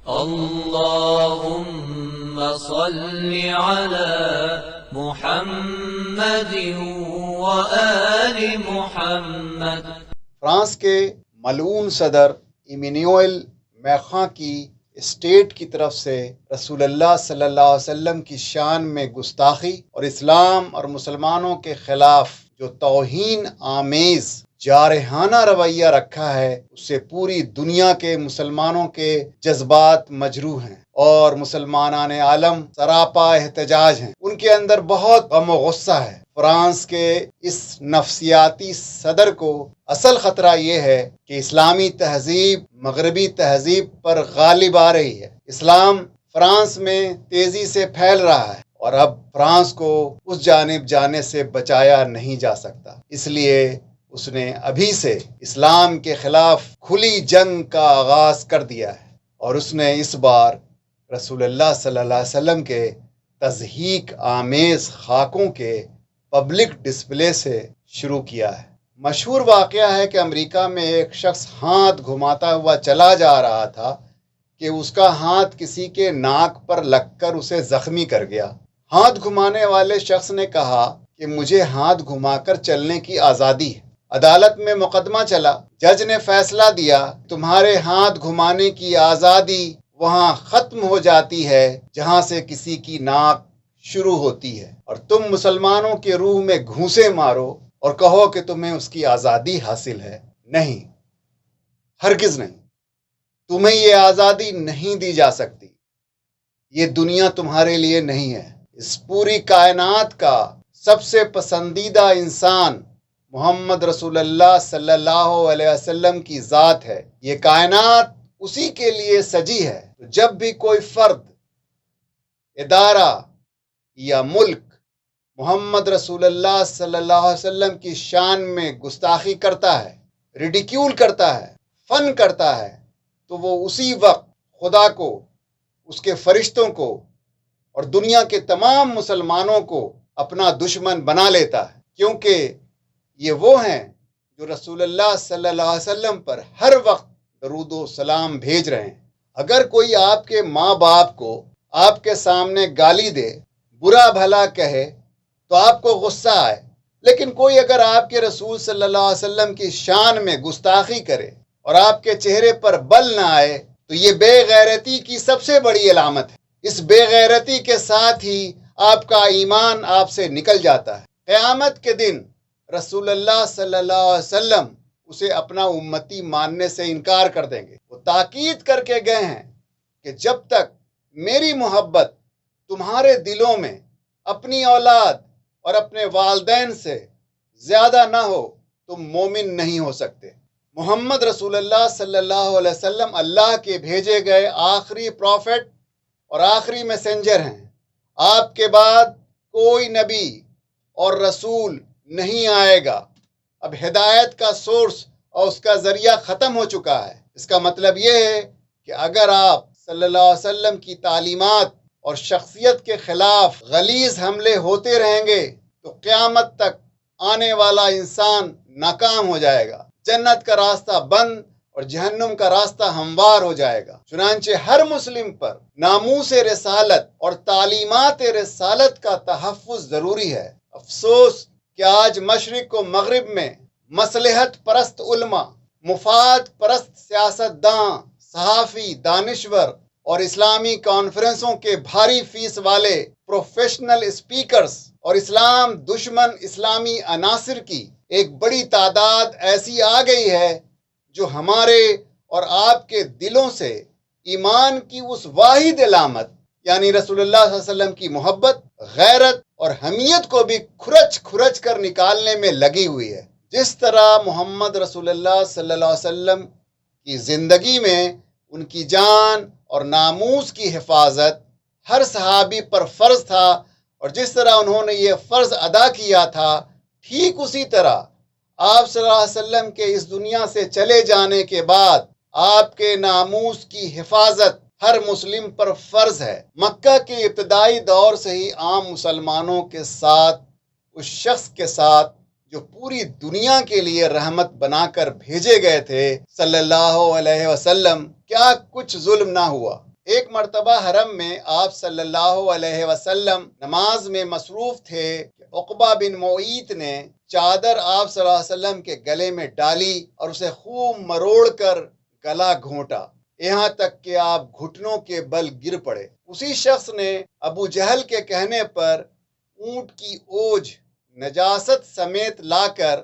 اللهم صل على محمد وآل محمد۔ فرانس کے ملعون صدر ایمینوئل میخواں کی اسٹیٹ کی طرف سے رسول اللہ صلی اللہ علیہ وسلم کی شان میں گستاخی اور اسلام اور مسلمانوں کے خلاف جو توہین آمیز جارحانہ رویہ رکھا ہے، اس سے پوری دنیا کے مسلمانوں کے جذبات مجروح ہیں اور مسلمانان عالم سراپا احتجاج ہیں۔ ان کے اندر بہت غم و غصہ ہے۔ فرانس کے اس نفسیاتی صدر کو اصل خطرہ یہ ہے کہ اسلامی تہذیب مغربی تہذیب پر غالب آ رہی ہے۔ اسلام فرانس میں تیزی سے پھیل رہا ہے اور اب فرانس کو اس جانب جانے سے بچایا نہیں جا سکتا۔ اس لیے اس نے ابھی سے اسلام کے خلاف کھلی جنگ کا آغاز کر دیا ہے اور اس نے اس بار رسول اللہ صلی اللہ علیہ وسلم کے تضحیک آمیز خاکوں کے پبلک ڈسپلے سے شروع کیا ہے۔ مشہور واقعہ ہے کہ امریکہ میں ایک شخص ہاتھ گھماتا ہوا چلا جا رہا تھا کہ اس کا ہاتھ کسی کے ناک پر لگ کر اسے زخمی کر گیا۔ ہاتھ گھمانے والے شخص نے کہا کہ مجھے ہاتھ گھما کر چلنے کی آزادی ہے۔ عدالت میں مقدمہ چلا، جج نے فیصلہ دیا تمہارے ہاتھ گھمانے کی آزادی وہاں ختم ہو جاتی ہے جہاں سے کسی کی ناک شروع ہوتی ہے، اور تم مسلمانوں کے روح میں گھونسے مارو اور کہو کہ تمہیں اس کی آزادی حاصل ہے۔ نہیں، ہرگز نہیں، تمہیں یہ آزادی نہیں دی جا سکتی۔ یہ دنیا تمہارے لیے نہیں ہے۔ اس پوری کائنات کا سب سے پسندیدہ انسان محمد رسول اللہ صلی اللہ علیہ وسلم کی ذات ہے۔ یہ کائنات اسی کے لیے سجی ہے۔ تو جب بھی کوئی فرد، ادارہ یا ملک محمد رسول اللہ صلی اللہ علیہ وسلم کی شان میں گستاخی کرتا ہے، ریڈیکیول کرتا ہے، فن کرتا ہے، تو وہ اسی وقت خدا کو، اس کے فرشتوں کو اور دنیا کے تمام مسلمانوں کو اپنا دشمن بنا لیتا ہے، کیونکہ یہ وہ ہیں جو رسول اللہ صلی اللہ علیہ وسلم پر ہر وقت درود و سلام بھیج رہے ہیں۔ اگر کوئی آپ کے ماں باپ کو آپ کے سامنے گالی دے، برا بھلا کہے تو آپ کو غصہ آئے، لیکن کوئی اگر آپ کے رسول صلی اللہ علیہ وسلم کی شان میں گستاخی کرے اور آپ کے چہرے پر بل نہ آئے تو یہ بے غیرتی کی سب سے بڑی علامت ہے۔ اس بے غیرتی کے ساتھ ہی آپ کا ایمان آپ سے نکل جاتا ہے۔ قیامت کے دن رسول اللہ صلی اللہ علیہ وسلم اسے اپنا امتی ماننے سے انکار کر دیں گے۔ وہ تاکید کر کے گئے ہیں کہ جب تک میری محبت تمہارے دلوں میں اپنی اولاد اور اپنے والدین سے زیادہ نہ ہو تم مومن نہیں ہو سکتے۔ محمد رسول اللہ صلی اللہ علیہ وسلم اللہ کے بھیجے گئے آخری پروفٹ اور آخری میسنجر ہیں۔ آپ کے بعد کوئی نبی اور رسول نہیں آئے گا۔ اب ہدایت کا سورس اور اس کا ذریعہ ختم ہو چکا ہے۔ اس کا مطلب یہ ہے کہ اگر آپ صلی اللہ علیہ وسلم کی تعلیمات اور شخصیت کے خلاف غلیظ حملے ہوتے رہیں گے تو قیامت تک آنے والا انسان ناکام ہو جائے گا۔ جنت کا راستہ بند اور جہنم کا راستہ ہموار ہو جائے گا۔ چنانچہ ہر مسلم پر ناموس رسالت اور تعلیمات رسالت کا تحفظ ضروری ہے۔ افسوس کہ آج مشرق و مغرب میں مصلحت پرست علماء، مفاد پرست سیاست داں، صحافی، دانشور اور اسلامی کانفرنسوں کے بھاری فیس والے پروفیشنل اسپیکرز اور اسلام دشمن اسلامی عناصر کی ایک بڑی تعداد ایسی آ گئی ہے جو ہمارے اور آپ کے دلوں سے ایمان کی اس واحد علامت یعنی رسول اللہ صلی اللہ علیہ وسلم کی محبت، غیرت اور حمیت کو بھی کھرچ کھرچ کر نکالنے میں لگی ہوئی ہے۔ جس طرح محمد رسول اللہ صلی اللہ علیہ وسلم کی زندگی میں ان کی جان اور ناموس کی حفاظت ہر صحابی پر فرض تھا، اور جس طرح انہوں نے یہ فرض ادا کیا تھا، ٹھیک اسی طرح آپ صلی اللہ علیہ وسلم کے اس دنیا سے چلے جانے کے بعد آپ کے ناموس کی حفاظت ہر مسلم پر فرض ہے۔ مکہ کے ابتدائی دور سے ہی عام مسلمانوں کے ساتھ اس شخص کے ساتھ جو پوری دنیا کے لیے رحمت بنا کر بھیجے گئے تھے صلی اللہ علیہ وسلم، کیا کچھ ظلم نہ ہوا۔ ایک مرتبہ حرم میں آپ صلی اللہ علیہ وسلم نماز میں مصروف تھے کہ عقبہ بن معیط نے چادر آپ صلی اللہ علیہ وسلم کے گلے میں ڈالی اور اسے خوب مروڑ کر گلا گھونٹا، یہاں تک کہ آپ گھٹنوں کے بل گر پڑے۔ اسی شخص نے ابو جہل کے کہنے پر اونٹ کی اوج نجاست سمیت لا کر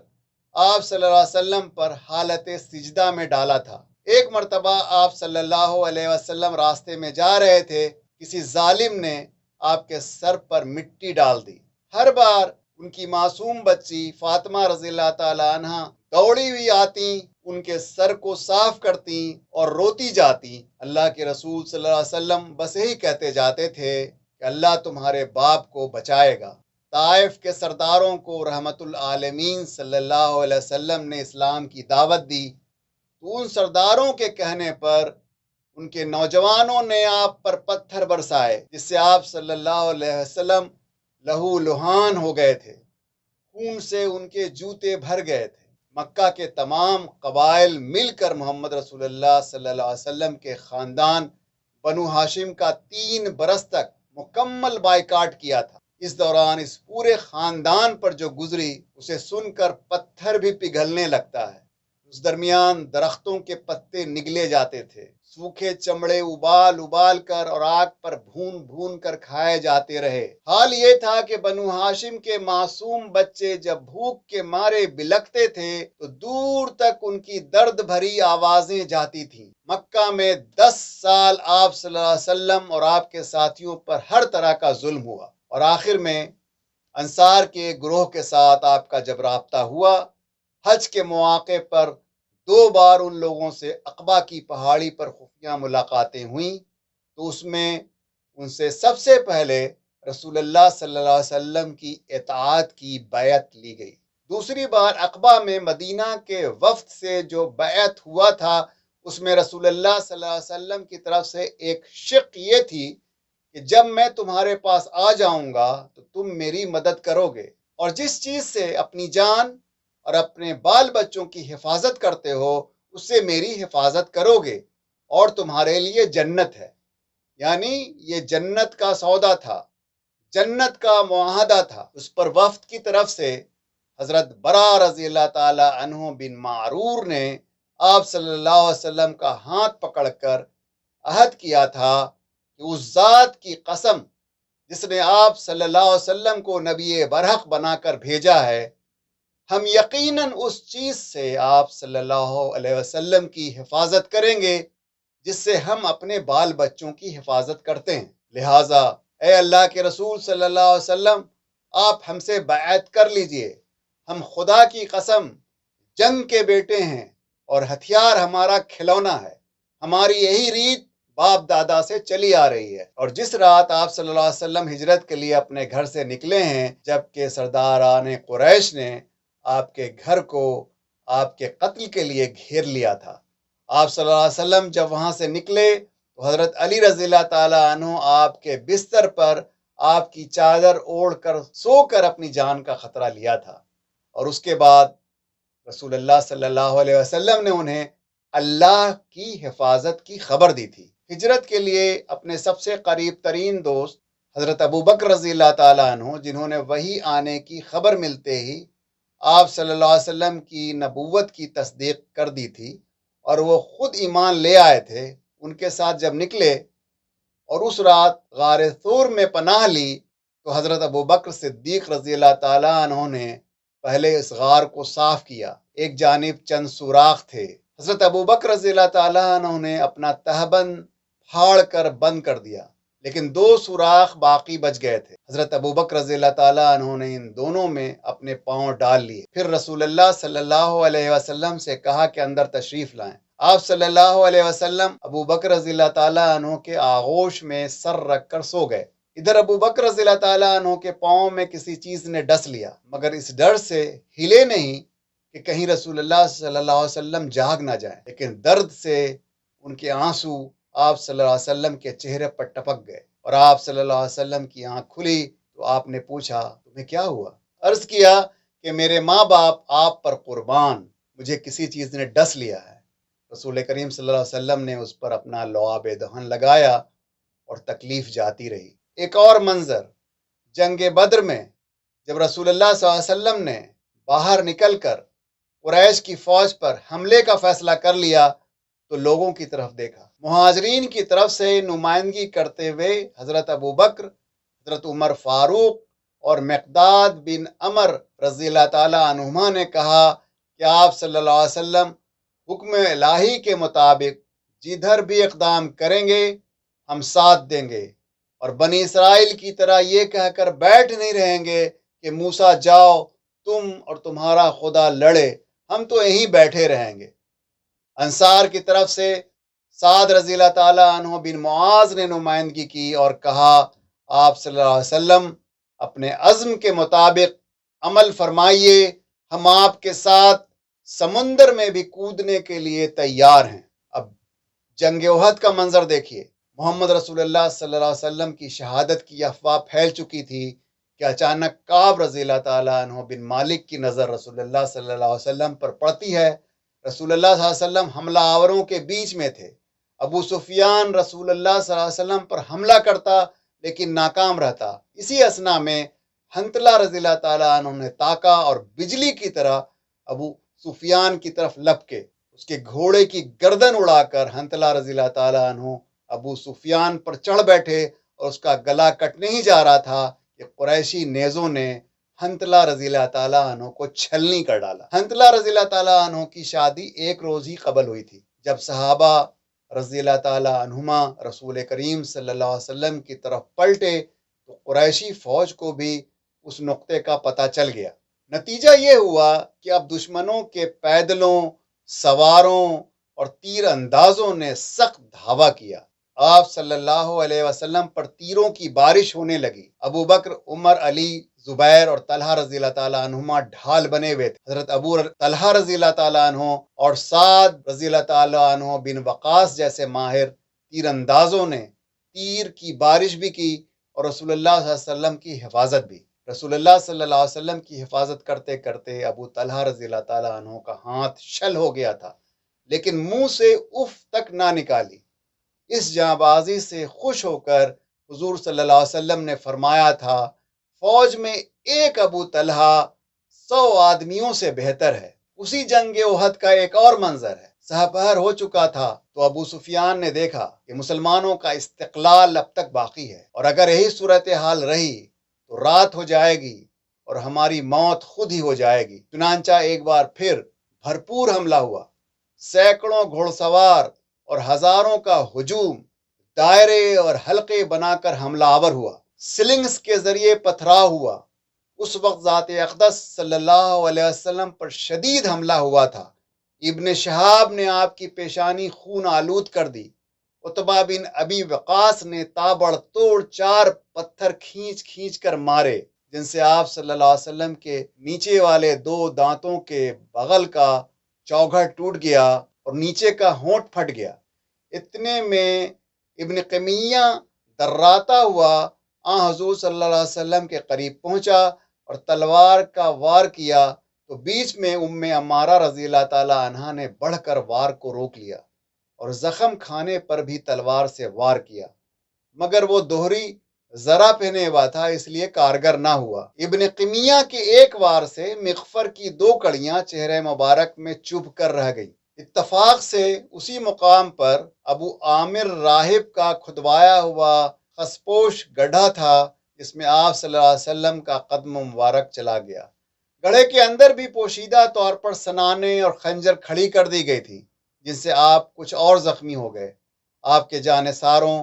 آپ صلی اللہ علیہ وسلم پر حالت سجدہ میں ڈالا تھا۔ ایک مرتبہ آپ صلی اللہ علیہ وسلم راستے میں جا رہے تھے، کسی ظالم نے آپ کے سر پر مٹی ڈال دی۔ ہر بار ان کی معصوم بچی فاطمہ رضی اللہ تعالی عنہ دوڑی ہوئی آتی، ان کے سر کو صاف کرتی اور روتی جاتی۔ اللہ کے رسول صلی اللہ علیہ وسلم بس یہی کہتے جاتے تھے کہ اللہ تمہارے باپ کو بچائے گا۔ طائف کے سرداروں کو رحمت العالمین صلی اللہ علیہ وسلم نے اسلام کی دعوت دی، تو ان سرداروں کے کہنے پر ان کے نوجوانوں نے آپ پر پتھر برسائے، جس سے آپ صلی اللہ علیہ وسلم لہو لہان ہو گئے تھے، خون سے ان کے جوتے بھر گئے تھے۔ مکہ کے تمام قبائل مل کر محمد رسول اللہ صلی اللہ علیہ وسلم کے خاندان بنو ہاشم کا 3 برس تک مکمل بائیکاٹ کیا تھا۔ اس دوران اس پورے خاندان پر جو گزری اسے سن کر پتھر بھی پگھلنے لگتا ہے۔ اس درمیان درختوں کے پتے نگلے جاتے تھے، سوکھے چمڑے ابال ابال کر اور آگ پر بھون بھون کر کھائے جاتے رہے۔ حال یہ تھا کہ بنو ہاشم کے معصوم بچے جب بھوک کے مارے بلکتے تھے تو دور تک ان کی درد بھری آوازیں جاتی تھیں۔ مکہ میں 10 سال آپ صلی اللہ علیہ وسلم اور آپ کے ساتھیوں پر ہر طرح کا ظلم ہوا، اور آخر میں انصار کے گروہ کے ساتھ آپ کا جب رابطہ ہوا، حج کے مواقع پر 2 بار ان لوگوں سے عقبہ کی پہاڑی پر خفیہ ملاقاتیں ہوئیں، تو اس میں ان سے سب سے پہلے رسول اللہ صلی اللہ علیہ وسلم کی اطاعت کی بیعت لی گئی۔ دوسری بار عقبہ میں مدینہ کے وفد سے جو بیعت ہوا تھا، اس میں رسول اللہ صلی اللہ علیہ وسلم کی طرف سے ایک شق یہ تھی کہ جب میں تمہارے پاس آ جاؤں گا تو تم میری مدد کرو گے، اور جس چیز سے اپنی جان اور اپنے بال بچوں کی حفاظت کرتے ہو اس سے میری حفاظت کرو گے، اور تمہارے لیے جنت ہے۔ یعنی یہ جنت کا سودا تھا، جنت کا معاہدہ تھا۔ اس پر وفد کی طرف سے حضرت برا رضی اللہ تعالی عنہ بن معرور نے آپ صلی اللہ علیہ وسلم کا ہاتھ پکڑ کر عہد کیا تھا کہ اس ذات کی قسم جس نے آپ صلی اللہ علیہ وسلم کو نبی برحق بنا کر بھیجا ہے، ہم یقیناً اس چیز سے آپ صلی اللہ علیہ وسلم کی حفاظت کریں گے جس سے ہم اپنے بال بچوں کی حفاظت کرتے ہیں۔ لہٰذا اے اللہ کے رسول صلی اللہ علیہ وسلم، آپ ہم سے بیعت کر لیجئے، ہم خدا کی قسم جنگ کے بیٹے ہیں اور ہتھیار ہمارا کھلونا ہے۔ ہماری یہی ریت باپ دادا سے چلی آ رہی ہے، اور جس رات آپ صلی اللہ علیہ وسلم ہجرت کے لیے اپنے گھر سے نکلے ہیں، جبکہ سرداران قریش نے آپ کے گھر کو آپ کے قتل کے لیے گھیر لیا تھا، آپ صلی اللہ علیہ وسلم جب وہاں سے نکلے تو حضرت علی رضی اللہ تعالیٰ عنہ آپ کے بستر پر آپ کی چادر اوڑھ کر سو کر اپنی جان کا خطرہ لیا تھا، اور اس کے بعد رسول اللہ صلی اللہ علیہ وسلم نے انہیں اللہ کی حفاظت کی خبر دی تھی۔ ہجرت کے لیے اپنے سب سے قریب ترین دوست حضرت ابو بکر رضی اللہ تعالیٰ عنہ، جنہوں نے وحی آنے کی خبر ملتے ہی آپ صلی اللہ علیہ وسلم کی نبوت کی تصدیق کر دی تھی اور وہ خود ایمان لے آئے تھے، ان کے ساتھ جب نکلے اور اس رات غار ثور میں پناہ لی تو حضرت ابو بکر صدیق رضی اللہ تعالیٰ عنہ نے پہلے اس غار کو صاف کیا۔ ایک جانب چند سوراخ تھے، حضرت ابو بکر رضی اللہ تعالیٰ عنہ نے اپنا تہبند پھاڑ کر بند کر دیا، لیکن 2 سوراخ باقی بچ گئے تھے۔ حضرت ابو بکر رضی اللہ تعالیٰ عنہ نے ان دونوں میں اپنے پاؤں ڈال لیے، پھر رسول اللہ صلی اللہ علیہ وسلم سے کہا کہ اندر تشریف لائیں۔ آپ صلی اللہ علیہ وسلم ابو بکر رضی اللہ تعالیٰ عنہ کے آغوش میں سر رکھ کر سو گئے۔ ادھر ابو بکر رضی اللہ تعالیٰ عنہ کے پاؤں میں کسی چیز نے ڈس لیا، مگر اس ڈر سے ہلے نہیں کہ کہیں رسول اللہ صلی اللہ علیہ وسلم جاگ نہ جائیں، لیکن درد سے ان کے آنسو آپ صلی اللہ علیہ وسلم کے چہرے پر ٹپک گئے، اور آپ صلی اللہ علیہ وسلم کی آنکھ کھلی تو آپ نے پوچھا تمہیں کیا ہوا؟ عرض کیا کہ میرے ماں باپ آپ پر قربان، مجھے کسی چیز نے ڈس لیا ہے۔ رسول کریم صلی اللہ علیہ وسلم نے اس پر اپنا لعاب دہن لگایا اور تکلیف جاتی رہی۔ ایک اور منظر جنگ بدر میں جب رسول اللہ صلی اللہ علیہ وسلم نے باہر نکل کر قریش کی فوج پر حملے کا فیصلہ کر لیا تو لوگوں کی طرف دیکھا۔ مہاجرین کی طرف سے نمائندگی کرتے ہوئے حضرت ابو بکر، حضرت عمر فاروق اور مقداد بن عمر رضی اللہ تعالیٰ عنہما نے کہا کہ آپ صلی اللہ علیہ وسلم حکم الہی کے مطابق جدھر بھی اقدام کریں گے ہم ساتھ دیں گے، اور بنی اسرائیل کی طرح یہ کہہ کر بیٹھ نہیں رہیں گے کہ موسیٰ جاؤ تم اور تمہارا خدا لڑے، ہم تو یہیں بیٹھے رہیں گے۔ انصار کی طرف سے سعد رضی اللہ تعالیٰ عنہ بن معاذ نے نمائندگی کی اور کہا آپ صلی اللہ علیہ وسلم اپنے عزم کے مطابق عمل فرمائیے، ہم آپ کے ساتھ سمندر میں بھی کودنے کے لیے تیار ہیں۔ اب جنگ احد کا منظر دیکھیے۔ محمد رسول اللہ صلی اللہ علیہ وسلم کی شہادت کی افواہ پھیل چکی تھی کہ اچانک کعب رضی اللہ تعالیٰ عنہ بن مالک کی نظر رسول اللہ صلی اللہ علیہ وسلم پر پڑتی ہے۔ رسول اللہ صلی اللہ علیہ وسلم حملہ آوروں کے بیچ میں تھے۔ ابو سفیان رسول اللہ صلی اللہ علیہ وسلم پر حملہ کرتا لیکن ناکام رہتا۔ اسی اثنا میں حنظلہ رضی اللہ تعالیٰ عنہ نے تاکا اور بجلی کی طرح ابو سفیان کی طرف لپکے، اس کے گھوڑے کی گردن اڑا کر حنظلہ رضی اللہ تعالیٰ عنہ ابو سفیان پر چڑھ بیٹھے اور اس کا گلا کٹنے ہی جا رہا تھا کہ قریشی نیزوں نے حنظلہ رضی اللہ تعالیٰ عنہ کو چھلنی کر ڈالا۔ حنظلہ رضی اللہ تعالیٰ عنہ کی شادی ایک روز ہی قبل ہوئی تھی۔ جب صحابہ رضی اللہ تعالیٰ عنہما رسول کریم صلی اللہ علیہ وسلم کی طرف پلٹے تو قریشی فوج کو بھی اس نقطے کا پتہ چل گیا۔ نتیجہ یہ ہوا کہ اب دشمنوں کے پیدلوں، سواروں اور تیر اندازوں نے سخت دھاوا کیا۔ آپ صلی اللہ علیہ وسلم پر تیروں کی بارش ہونے لگی۔ ابو بکر، عمر، علی، زبیر اور طلحہ رضی اللہ تعالیٰ عنہما ڈھال بنے ہوئے تھے۔ حضرت ابو طلحہ رضی اللہ تعالیٰ عنہ اور سعد رضی اللہ تعالیٰ عنہ بن وقاص جیسے ماہر تیر اندازوں نے تیر کی بارش بھی کی اور رسول اللہ صلی اللہ علیہ وسلم کی حفاظت بھی۔ رسول اللہ صلی اللہ علیہ وسلم کی حفاظت کرتے کرتے ابو طلحہ رضی اللہ تعالیٰ عنہ کا ہاتھ شل ہو گیا تھا، لیکن منہ سے اف تک نہ نکالی۔ اس جانبازی سے خوش ہو کر حضور صلی اللہ علیہ وسلم نے فرمایا تھا، فوج میں ایک ابو طلحہ 100 آدمیوں سے بہتر ہے۔ اسی جنگ احد کا ایک اور منظر ہے۔ سحر ہو چکا تھا تو ابو سفیان نے دیکھا کہ مسلمانوں کا استقلال اب تک باقی ہے، اور اگر یہی صورتحال رہی تو رات ہو جائے گی اور ہماری موت خود ہی ہو جائے گی۔ چنانچہ ایک بار پھر بھرپور حملہ ہوا۔ سینکڑوں گھوڑ سوار اور ہزاروں کا ہجوم دائرے اور حلقے بنا کر حملہ آور ہوا۔ سلنگز کے ذریعے پتھراؤ ہوا۔ اس وقت ذات اقدس صلی اللہ علیہ وسلم پر شدید حملہ ہوا تھا۔ ابن شہاب نے آپ کی پیشانی خون آلود کر دی۔ عتبہ بن ابی وقاص نے تابڑ توڑ 4 پتھر کھینچ کھینچ کر مارے، جن سے آپ صلی اللہ علیہ وسلم کے نیچے والے 2 دانتوں کے بغل کا چوگھٹ ٹوٹ گیا اور نیچے کا ہونٹ پھٹ گیا۔ اتنے میں ابن قمیہ دراتا ہوا حضور صلی اللہ علیہ وسلم کے قریب پہنچا اور تلوار کا وار کیا تو بیچ میں عمارہ رضی اللہ تعالیٰ عنہا نے بڑھ کر وار کو روک لیا اور زخم کھانے پر بھی تلوار سے وار کیا، مگر وہ دوہری زرہ پہنے ہوا تھا اس لیے کارگر نہ ہوا۔ ابن قمیہ کے ایک وار سے مغفر کی 2 کڑیاں چہرے مبارک میں چبھ کر رہ گئی۔ اتفاق سے اسی مقام پر ابو عامر راہب کا کھدوایا ہوا خسپوش گڑھا تھا جس میں آپ صلی اللہ علیہ وسلم کا قدم مبارک چلا گیا۔ گڑھے کے اندر بھی پوشیدہ طور پر سنانیں اور خنجر کھڑی کر دی گئی تھی جن سے آپ کچھ اور زخمی ہو گئے۔ آپ کے جانثاروں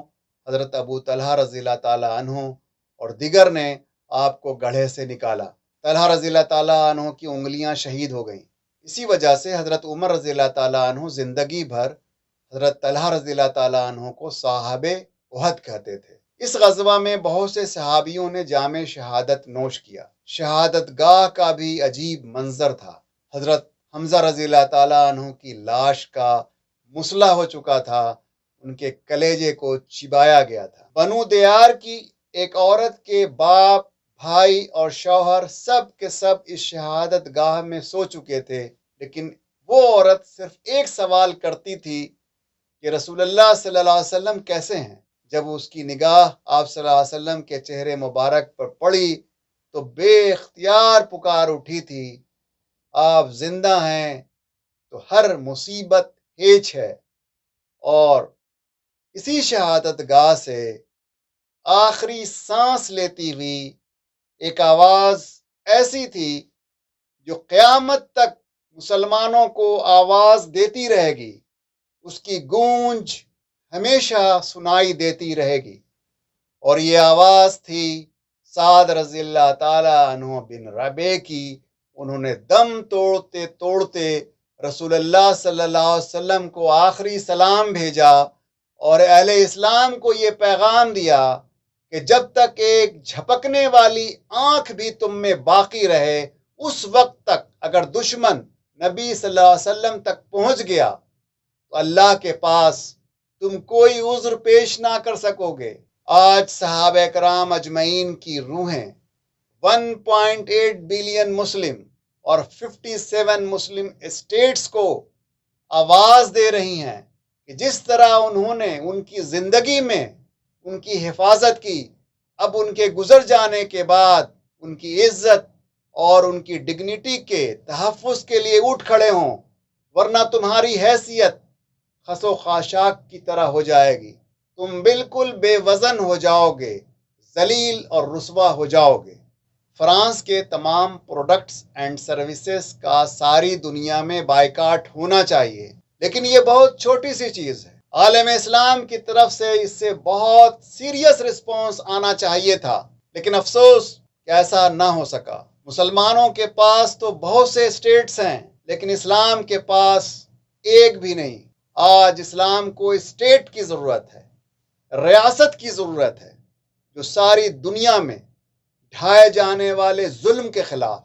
حضرت ابو طلحہ رضی اللہ تعالیٰ عنہ اور دیگر نے آپ کو گڑھے سے نکالا۔ طلحہ رضی اللہ تعالیٰ عنہ کی انگلیاں شہید ہو گئیں۔ اسی وجہ سے حضرت عمر رضی اللہ تعالیٰ عنہ زندگی بھر حضرت طلحہ رضی اللہ تعالیٰ عنہ کو صاحب احد کہتے تھے۔ اس غزوہ میں بہت سے صحابیوں نے جام شہادت نوش کیا۔ شہادت گاہ کا بھی عجیب منظر تھا۔ حضرت حمزہ رضی اللہ تعالیٰ عنہ کی لاش کا مسلح ہو چکا تھا، ان کے کلیجے کو چبایا گیا تھا۔ بنو دیار کی ایک عورت کے باپ، بھائی اور شوہر سب کے سب اس شہادت گاہ میں سو چکے تھے، لیکن وہ عورت صرف ایک سوال کرتی تھی کہ رسول اللہ صلی اللہ علیہ وسلم کیسے ہیں؟ جب اس کی نگاہ آپ صلی اللہ علیہ وسلم کے چہرے مبارک پر پڑی تو بے اختیار پکار اٹھی تھی، آپ زندہ ہیں تو ہر مصیبت ہیچ ہے۔ اور اسی شہادت گاہ سے آخری سانس لیتی ہوئی ایک آواز ایسی تھی جو قیامت تک مسلمانوں کو آواز دیتی رہے گی، اس کی گونج ہمیشہ سنائی دیتی رہے گی، اور یہ آواز تھی سعد رضی اللہ تعالی عنہ بن ربیع کی۔ انہوں نے دم توڑتے توڑتے رسول اللہ صلی اللہ علیہ وسلم کو آخری سلام بھیجا اور اہل اسلام کو یہ پیغام دیا کہ جب تک ایک جھپکنے والی آنکھ بھی تم میں باقی رہے، اس وقت تک اگر دشمن نبی صلی اللہ علیہ وسلم تک پہنچ گیا تو اللہ کے پاس تم کوئی عذر پیش نہ کر سکو گے۔ آج صحابہ کرام اجمعین کی روحیں 1.8 بلین مسلم اور 57 مسلم اسٹیٹس کو آواز دے رہی ہیں کہ جس طرح انہوں نے ان کی زندگی میں ان کی حفاظت کی، اب ان کے گزر جانے کے بعد ان کی عزت اور ان کی ڈگنیٹی کے تحفظ کے لیے اٹھ کھڑے ہوں، ورنہ تمہاری حیثیت خس و خاشاک کی طرح ہو جائے گی، تم بالکل بے وزن ہو جاؤ گے، ذلیل اور رسوا ہو جاؤ گے۔ فرانس کے تمام پروڈکٹس اینڈ سروسز کا ساری دنیا میں بائیکاٹ ہونا چاہیے، لیکن یہ بہت چھوٹی سی چیز ہے۔ عالم اسلام کی طرف سے اس سے بہت سیریس رسپانس آنا چاہیے تھا، لیکن افسوس کہ ایسا نہ ہو سکا۔ مسلمانوں کے پاس تو بہت سے اسٹیٹس ہیں، لیکن اسلام کے پاس ایک بھی نہیں۔ آج اسلام کو اسٹیٹ کی ضرورت ہے، ریاست کی ضرورت ہے، جو ساری دنیا میں ڈھائے جانے والے ظلم کے خلاف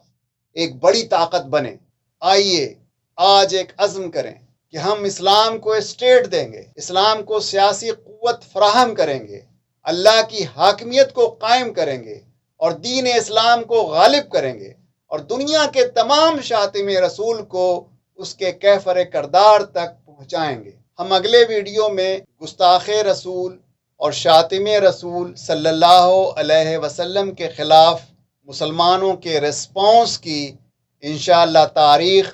ایک بڑی طاقت بنے۔ آئیے آج ایک عزم کریں کہ ہم اسلام کو اسٹیٹ دیں گے، اسلام کو سیاسی قوت فراہم کریں گے، اللہ کی حاکمیت کو قائم کریں گے اور دین اسلام کو غالب کریں گے، اور دنیا کے تمام شاطم رسول کو اس کے کیفر کردار تک پہنچائیں گے۔ ہم اگلے ویڈیو میں گستاخ رسول اور شاطم رسول صلی اللہ علیہ وسلم کے خلاف مسلمانوں کے ریسپانس کی انشاءاللہ تاریخ،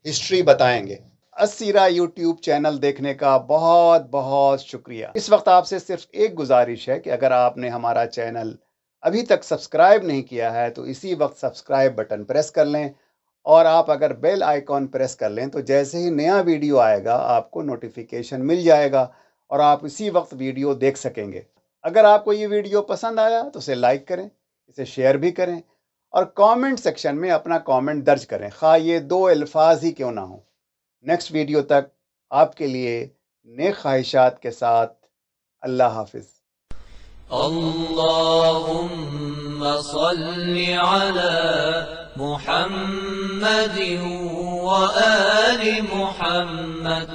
ہسٹری بتائیں گے۔ السیرہ یوٹیوب چینل دیکھنے کا بہت بہت شکریہ۔ اس وقت آپ سے صرف ایک گزارش ہے کہ اگر آپ نے ہمارا چینل ابھی تک سبسکرائب نہیں کیا ہے تو اسی وقت سبسکرائب بٹن پریس کر لیں، اور آپ اگر بیل آئیکن پریس کر لیں تو جیسے ہی نیا ویڈیو آئے گا آپ کو نوٹیفیکیشن مل جائے گا اور آپ اسی وقت ویڈیو دیکھ سکیں گے۔ اگر آپ کو یہ ویڈیو پسند آیا تو اسے لائک کریں، اسے شیئر بھی کریں، اور کامنٹ سیکشن میں اپنا کامنٹ درج کریں، خواہ یہ 2 الفاظ ہی کیوں نہ ہوں۔ نیکسٹ ویڈیو تک آپ کے لیے نیک خواہشات کے ساتھ اللہ حافظ۔ اللهم صل على محمد وآل محمد